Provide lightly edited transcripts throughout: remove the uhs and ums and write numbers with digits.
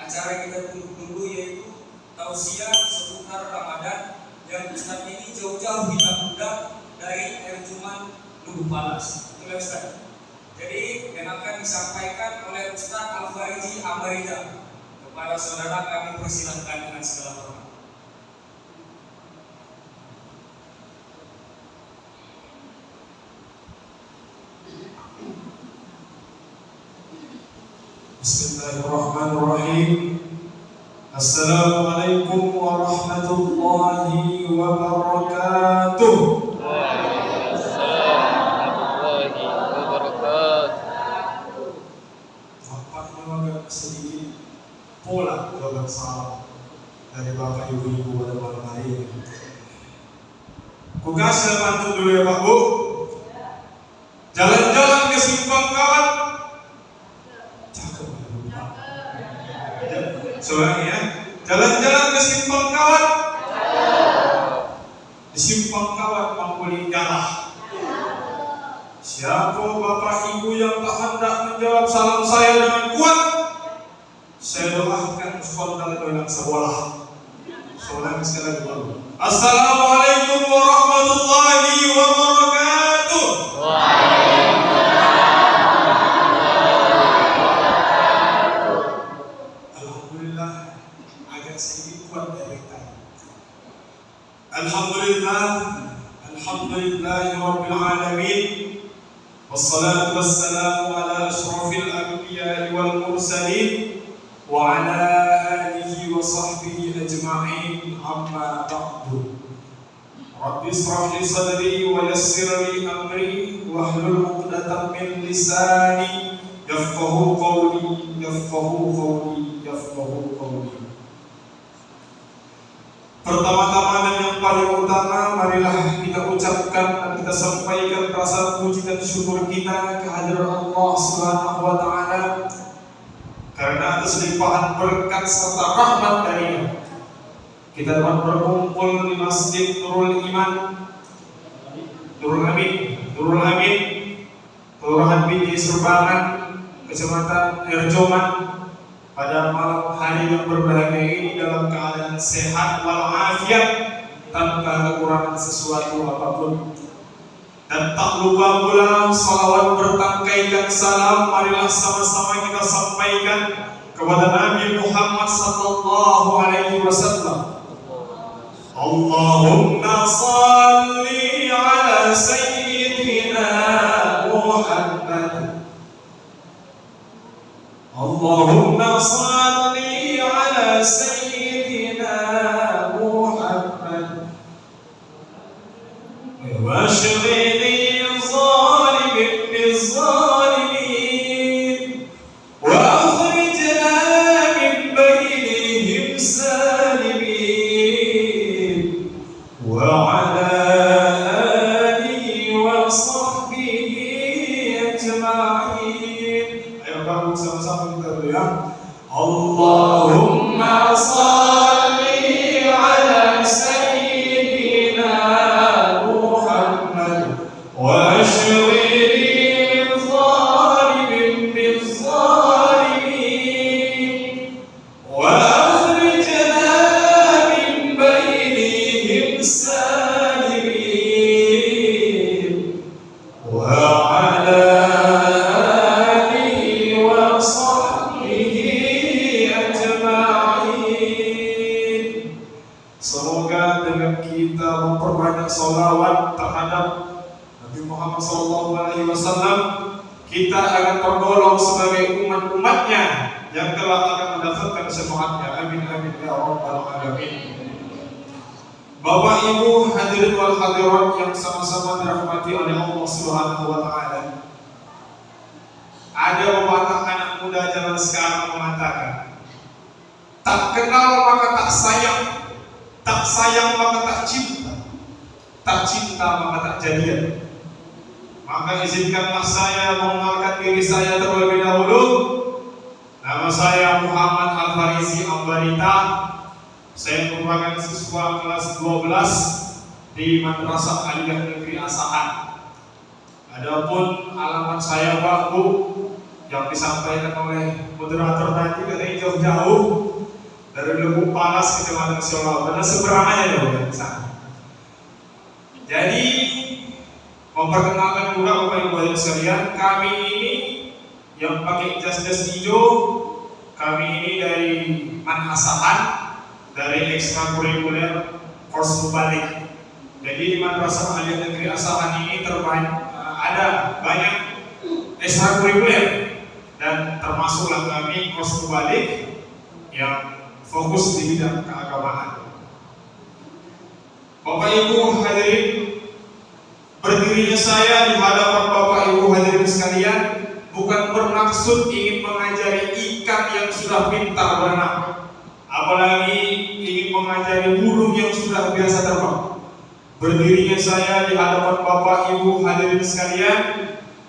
acara yang kita tunggu-tunggu, yaitu tausiah seputar Ramadan yang Ustaz ini jauh-jauh kita undang dari Erjuman Lugu Palas. Betul Ustaz? Jadi yang akan disampaikan oleh Ustaz Al-Fariji Amarida. Kepada saudara kami persilahkan dengan segala hormat. Bismillahirrahmanirrahim. Assalamualaikum warahmatullahi wabarakatuh. Waalaikumsalam warahmatullahi wabarakatuh. Tampaknya agak sedikit pola jawab salam dari bapak ibu-ibu pada malam hari ini. Kasih bantu dulu ya Pak Bu. Jalan-jalan ke Simpang Kawat. Seorang ya, jalan-jalan ke Simpang Kawat. Di Simpang Kawat Mangkuling Galah. Siapa bapak ibu yang tak hendak menjawab salam saya dengan kuat, saya doakan sekolah dan sekolah. Seorang sekali lagi. Assalamualaikum warahmatullahi wabarakatuh. Alhamdulillahi Rabbil Alamin. Wassalatu wassalamu ala ashrafil anbiya'i wal mursalin wa ala alihi wa sahbihi ajma'in, amma ba'du. Rabbi israh li sadri wa yassir li amri wahlul 'uqdatam min lisani yafqahu qawli yafqahu qawli. Pertama-tama dan yang paling utama, marilah kita ucapkan dan kita sampaikan rasa puji dan syukur kita kehadiran Allah Subhanahu wa Ta'ala, karena atas limpahan berkat serta rahmat darinya kita dapat berkumpul di Masjid Nurul Amin, Kelurahan Binti Serbangan, Kecamatan Erjoman, pada malam hari yang berbahagia ini dalam keadaan sehat walafiat tanpa kekurangan sesuatu apapun. Dan tak lupa pula salawat bertangkaikan salam marilah sama-sama kita sampaikan kepada Nabi Muhammad sallallahu alaihi wasallam. Allahumma salli ala sayyidina Muhammad. Allahumma salli ala sayyidina Muhammad wa ashghili zalimin bizzalimin wa akhrijna min bainihim salimin wa ala alihi wa sahbihi ajma'in. Ayo bangun sama-sama kita dulu ya. Allahumma salli ala sayyidina Muhammad wa ashghil zalimin bizzalimin wa akhrijna min bainihim salimin wa ala semoga dengan kita memperbanyak salawat terhadap Nabi Muhammad SAW, kita akan tergolong sebagai umat-umatnya yang kelak akan mendapatkan syafaatnya. Amin amin ya rabbal alamin. Bapak Ibu hadirin wal hadirat yang sama-sama dirahmati oleh Allah Subhanahu wa Ta'ala. Ada pepatah anak muda zaman sekarang mengatakan, tak kenal maka tak sayang, tak sayang maka tak cinta, tak cinta maka tak jadian. Maka izinkanlah saya mengenalkan diri saya terlebih dahulu. Nama saya Muhammad Al-Fariji Amarida. Saya merupakan siswa kelas 12 di Madrasah Aliyah Negeri Asahan. Adapun alamat saya Pak Bu, yang disampaikan oleh moderator tadi dari jauh-jauh dari Lubuk Palas Kecamatan Solo, dan seberangannya jauh dari sana. Jadi memperkenalkan juga Bapak Ibu hadirin sekalian, kami ini yang pakai jas-jas hijau, kami ini dari Manasahan, dari ekstrakurikuler Kors Mubalik. Jadi di Madrasah Aliyah Negeri Asahan ini ada banyak ekstrakurikuler, dan termasuklah kami Kors Mubalik yang fokus di bidang keagamaan. Bapak Ibu hadirin, berdirinya saya di hadapan Bapak Ibu hadirin sekalian bukan bermaksud ingin mengajari ikan yang sudah pintar berenang, apalagi ingin mengajari burung yang sudah biasa terbang. Berdirinya saya di hadapan Bapak Ibu hadirin sekalian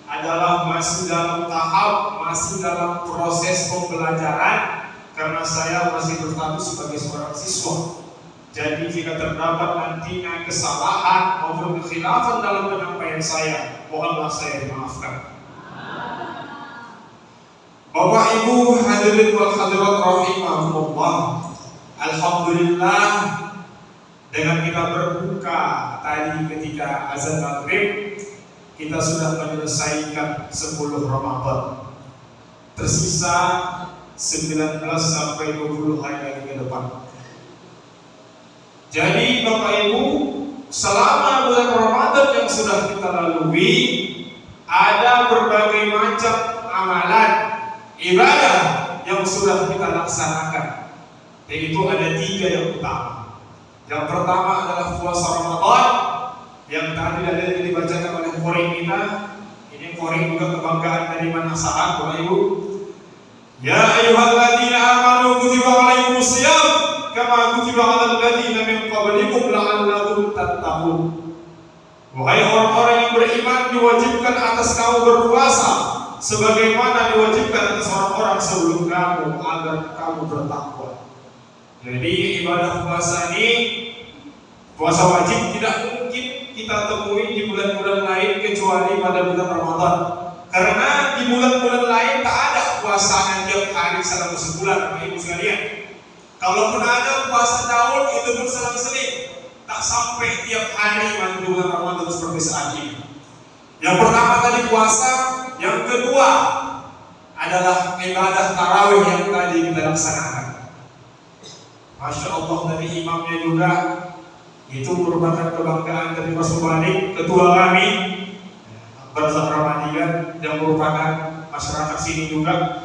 adalah masih dalam tahap, masih dalam proses pembelajaran, karena saya masih berstatus sebagai seorang siswa. Jadi jika terdapat nantinya kesalahan maupun kekhilafan dalam penyampaian saya, mohonlah saya dimaafkan. Bapak Ibu hadirin wal hadirat rahimahumullah, alhamdulillah dengan kita berbuka tadi ketika azan maghrib, kita sudah menyelesaikan 10 Ramadan. Tersisa 19 sampai 20 hari lagi ke depan. Jadi Bapak Ibu, selama bulan Ramadan yang sudah kita lalui, ada berbagai macam amalan ibadah yang sudah kita laksanakan. Yaitu ada 3 yang utama. Yang pertama adalah puasa Ramadan, yang tadi ada yang dibacakan oleh koring kita. Ini koring juga kebanggaan dari Manasahan, Bapak Ibu. Ya ayyuhalladzina amanu kutiba alaikumusiyam kama kutiba alal ladzina min qablikum la'allakum tattaqun. Wahai orang-orang yang beriman, diwajibkan atas kamu berpuasa sebagaimana diwajibkan atas orang-orang sebelum kamu agar kamu bertakwa. Jadi ibadah puasa ini, puasa wajib tidak mungkin kita temui di bulan-bulan lain kecuali pada bulan Ramadan. Karena di bulan-bulan lain tak ada puasa tiap hari selama sebulan, Bapak Ibu sekalian. Kalaupun ada puasa daun, itu pun selang-seling, tak sampai tiap hari di bulan Ramadan seperti saat ini. Yang pertama tadi puasa, yang kedua adalah ibadah tarawih yang tadi kita laksanakan. Masya Allah, dari imamnya juga itu merupakan kebanggaan dari Mas Mubalik, ketua kami Barzakh Rahmadian, yang merupakan masyarakat sini juga.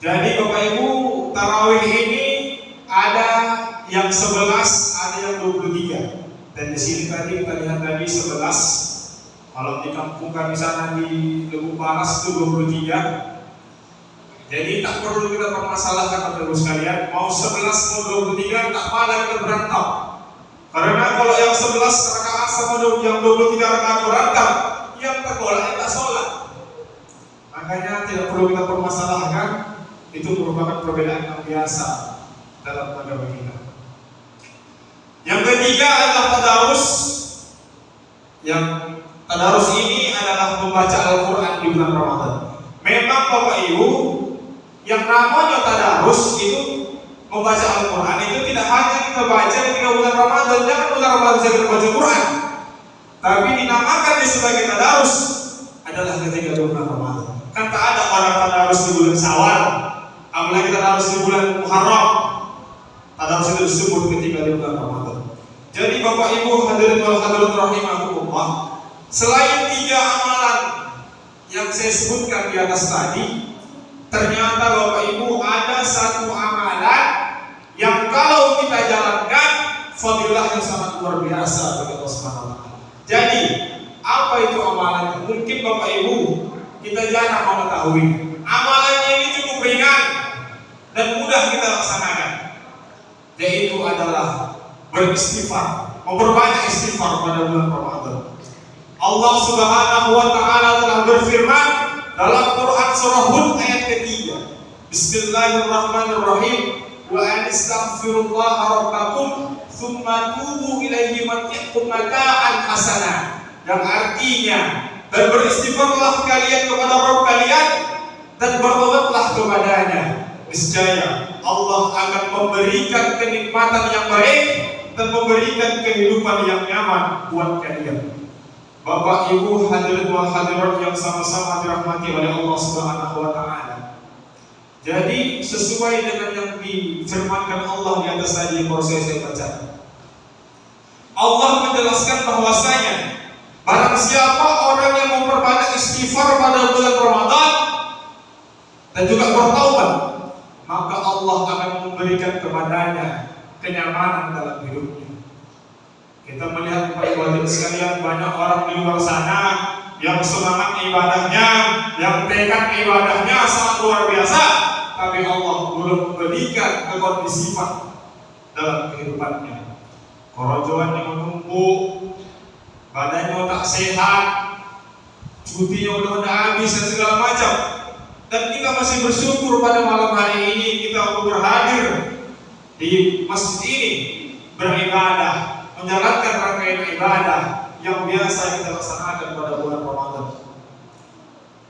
Jadi Bapak Ibu, tarawih ini ada yang 11, ada yang 23. Dan di sini tadi kita lihat tadi 11. Kalau di kampung kami sana di Lubuk Palas itu 23. Jadi tak perlu kita permasalahkan Bapak Ibu sekalian, mau 11 mau 23 tak malah kita berantem. Karena kalau yang 11 rakaat sama yang 23 rakaat berantem, yang tergolak tak sholat. Makanya tidak perlu kita permasalahkan, itu merupakan perbedaan yang biasa dalam agama kita. Yang ketiga adalah tadarus. Yang tadarus ini adalah membaca Al-Quran di bulan Ramadan. Memang Bapak Ibu, yang namanya tadarus itu membaca Al-Quran itu tidak hanya kita baca ketika bulan Ramadan. Jangan bulan Ramadan saja kita baca Quran, tapi dinamakan sebagai tadarus adalah ketika bulan Ramadan. Kan tak ada orang tadarus di bulan Syawal, apalagi tadarus di bulan Muharram. Tadarus itu disebut ketika di bulan Ramadan. Jadi Bapak Ibu hadirin wal hadirat rahimahumullah, selain 3 amalan yang saya sebutkan di atas tadi, ternyata Bapak Ibu ada 1 amalan yang kalau kita jalankan fadilahnya sangat luar biasa bagi Allah Subhanahu wa taala. Jadi, apa itu amalannya? Mungkin Bapak Ibu kita jarang mengetahui. Amalannya ini cukup ringan dan mudah kita laksanakan. Yaitu adalah beristighfar, memperbanyak istighfar pada bulan Ramadan. Allah Subhanahu wa taala telah berfirman dalam Quran surah Hud ayat ketiga. Bismillahirrahmanirrahim. Wa anistaghfirullah rabbakum tsumma tubu ilaihi matyakum mata'an hasanah. Yang artinya dan beristighfarlah kalian kepada Rabb kalian dan bertobatlah kepadanya. Niscaya Allah akan memberikan kenikmatan yang baik dan memberikan kehidupan yang nyaman buat kalian. Bapak, Ibu, hadirin wal hadirat yang sama-sama dirahmati oleh Allah Subhanahu wa taala. Jadi sesuai dengan yang difirmankan Allah di atas tadi yang baru saya bacakan. Allah menjelaskan bahwasanya barang siapa orang yang memperbanyak istighfar pada bulan Ramadan dan juga bertaubat, maka Allah akan memberikan kepadanya kenyamanan dalam hidupnya. Kita melihat Bapak Ibu hadirin sekalian, banyak orang di luar sana yang semangat ibadahnya, yang tekad ibadahnya sangat luar biasa, tapi Allah belum memberikan kekondisifan dalam kehidupannya. Korojoannya menumpuk, badannya tak sehat, cutinya udah habis dan segala macam. Dan kita masih bersyukur pada malam hari ini kita berhadir di masjid ini beribadah, menjalankan rangkaian ibadah yang biasa kita laksanakan pada bulan Ramadan.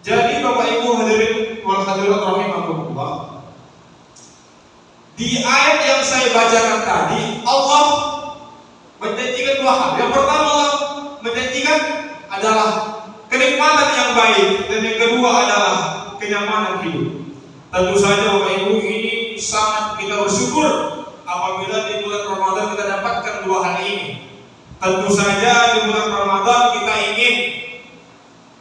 Jadi Bapak Ibu hadirin wal hadirat rahimakumullah, di ayat yang saya bacakan tadi Allah menjanjikan dua hal. Yang pertama Allah menjanjikan adalah kenikmatan yang baik, dan yang kedua adalah kenyamanan hidup. Tentu saja Bapak Ibu, ini sangat kita bersyukur apabila di bulan Ramadan kita dapatkan dua hal ini. Tentu saja di bulan Ramadan kita ingin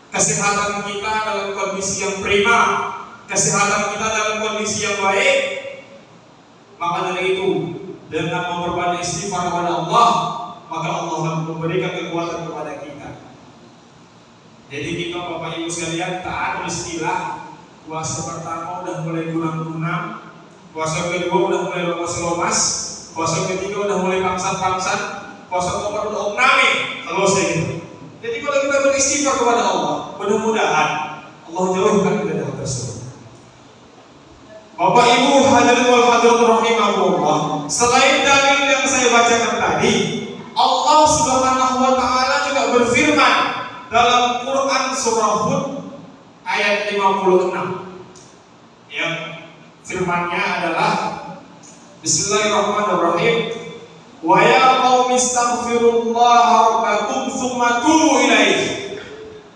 kesehatan kita dalam kondisi yang prima, kesehatan kita dalam kondisi yang baik. Maka dari itu, dengan memperbanyak istighfar kepada Allah, maka Allah akan memberikan kekuatan kepada kita. Jadi kita Bapak Ibu sekalian, tak ada istilah puasa pertama udah mulai gunam-gunam, puasa kedua udah mulai lomas-lomas, puasa ketiga udah mulai pangsan-pangsan, puasa keempat udah omnami, selesai gitu. Jadi kalau kita beristighfar kepada Allah, mudah-mudahan Allah jauhkan kita dari hal tersebut. Bapak Ibu hadirin wal hadirat rahimahullah, selain dalil yang saya bacakan tadi, Allah Subhanahu wa taala juga berfirman dalam Quran surah Hud ayat 56 yang firman-Nya adalah Bismillahirrahmanirrahim, wa ya qaumi astaghfirullaha rabbakum tsumma tubu ilaihi,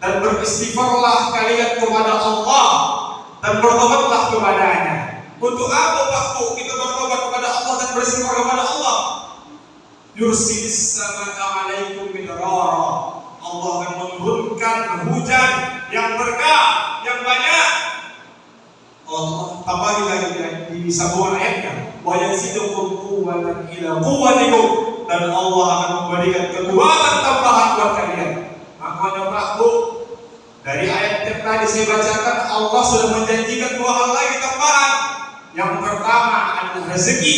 dan beristighfarlah kalian kepada Allah dan bertobatlah kepadanya. Untuk apa Pak Bu kita bertobat kepada Allah dan beristighfar kepada Allah? Yursilis sama'a alaikum midrara, Allah akan menurunkan hujan yang berkah, yang banyak. Allah tambahi lagi di sambungan ayatnya, wa yazidukum quwwatan ila quwwatikum, dan Allah akan memberikan kekuatan tambahan buat kalian. Makanya Pak Bu, dari ayat yang tadi saya bacakan, Allah sudah menjanjikan dua hal lagi tambahan. Yang pertama adalah rezeki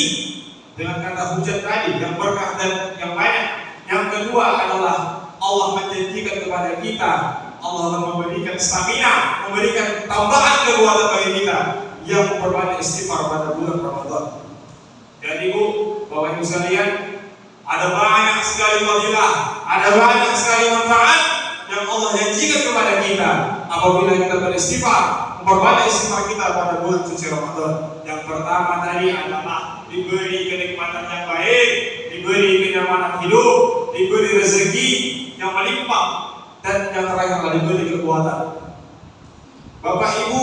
dengan kata hujan tadi yang berkah dan yang banyak. Yang kedua adalah Allah menjanjikan kepada kita, Allah akan memberikan stamina, memberikan tambahan kekuatan bagi kita yang memperbanyak istighfar pada bulan Ramadan. Jadi Bu, Bapak Ibu sekalian, ada banyak sekali fadilah, ada banyak sekali manfaat yang Allah janjikan kepada kita apabila kita beristighfar, memperbanyak istighfar kita pada bulan suci Ramadan. Yang pertama tadi adalah diberi kenikmatan yang baik, diberi kenyamanan hidup, diberi rezeki yang melimpah, dan yang terakhir adalah diberi kekuatan. Bapak Ibu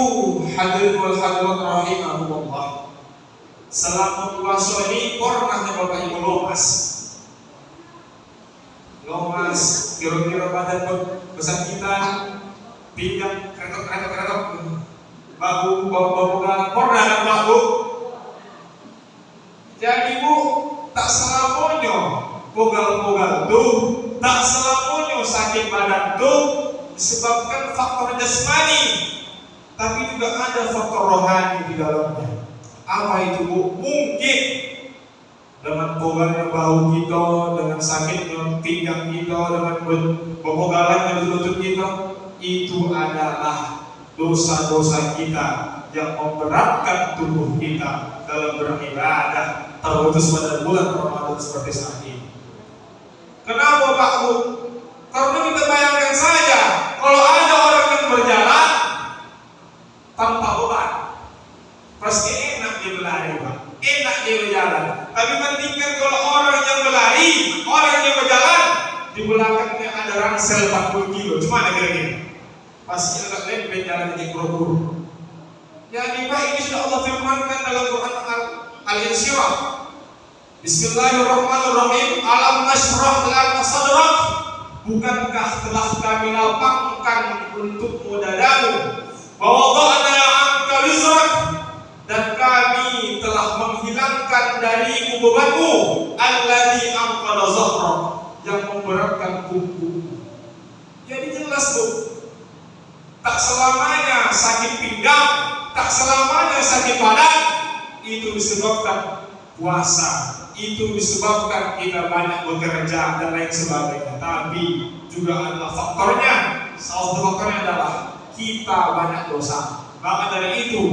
hadirin wal hadirat rahimahumullah, selama puasa ini pernah Bapak Ibu lomas, kira-kira badan kesakitan, pinggang keretok, bahu galang, pernah kan Pak Bu? Jadi Bu, tak selamanya pogal-pogal tuh, tak selamanya sakit badan tuh disebabkan faktor jasmani, tapi juga ada faktor rohani di dalamnya. Apa itu Bu? Mungkin dengan pogalnya bahu kita, dengan sakitnya pinggang kita, dengan bepogalannya di lutut kita, itu adalah dosa-dosa kita yang memberatkan tubuh kita dalam beribadah, terkhusus pada bulan Ramadan seperti saat ini. Kenapa Pak Bu? Karena kita bayangkan saja, kalau dia berlari, Pak. Enak dia berjalan. Tapi bandingkan kalau orang yang berlari, orang yang berjalan, di belakangnya ada ransel 40 kilo. Cuma ada kira-kira. Pasti agak lempet jalan di buru-buru. Jadi Pak, ini sudah Allah firmankan dalam Quran Al-Insyirah. Bismillahirrahmanirrahim. Alam nashrah laka sadrak. Bukankah telah kami lapangkan untukmu dadamu? Wa wada'na 'anka wizrak, dan kami telah menghilangkan darimu bebanmu. Alladzi anqadha dhahrak, yang memberatkan punggungmu. Jadi jelas Bu, tak selamanya sakit pinggang, tak selamanya sakit badan itu disebabkan puasa, itu disebabkan kita banyak bekerja dan lain sebagainya. Tapi juga adalah faktornya, salah satu faktornya adalah kita banyak dosa. Maka dari itu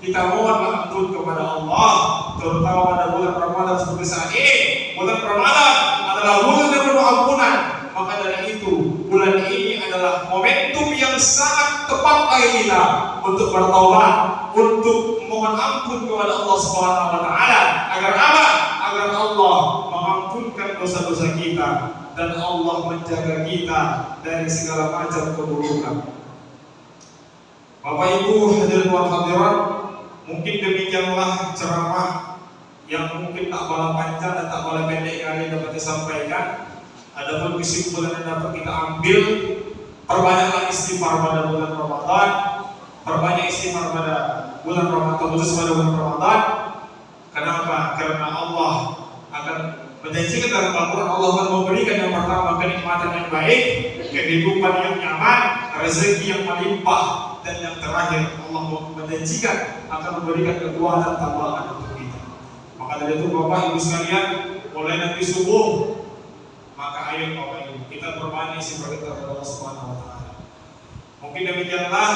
kita mohon ampun kepada Allah, terutama pada bulan Ramadan seperti saat ini. Bulan Ramadan adalah bulan yang penuh ampunan. Maka dari itu bulan ini adalah momentum yang sangat tepat bagi kita untuk bertaubat, untuk mohon ampun kepada Allah Subhanahu wa taala. Agar apa? Agar Allah mengampunkan dosa-dosa kita dan Allah menjaga kita dari segala macam keburukan. Bapak Ibu hadirin wal hadirat, mungkin demikianlah ceramah yang mungkin tak kalah panjang dan tak kalah pendek kali dapat disampaikan. Adapun kesimpulan yang dapat kita ambil, perbanyaklah istighfar pada bulan Ramadan, perbanyak istighfar pada bulan Ramadan, khusus pada bulan Ramadan. Kenapa? Karena Allah akan menjanjikan dalam Al-Quran, Allah akan memberikan yang pertama kenikmatan yang baik, kehidupan yang nyaman, rezeki yang melimpah, dan yang terakhir Allah menjanjikan akan memberikan kekuatan tambahan untuk kita. Maka dari itu Bapak Ibu sekalian, mulai nanti subuh, maka ayo Bapak Ibu kita berbanyak istighfar kepada Allah Subhanahu wa taala. Mungkin demikianlah,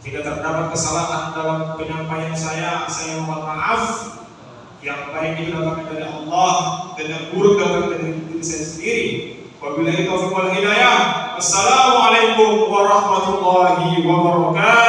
jika terdapat kesalahan dalam penyampaian saya mohon maaf. Yang baik itu datang dari Allah dan yang buruk datang dari diri saya sendiri. Wabillahi taufiq wal hidayah. Assalamualaikum warahmatullahi wabarakatuh.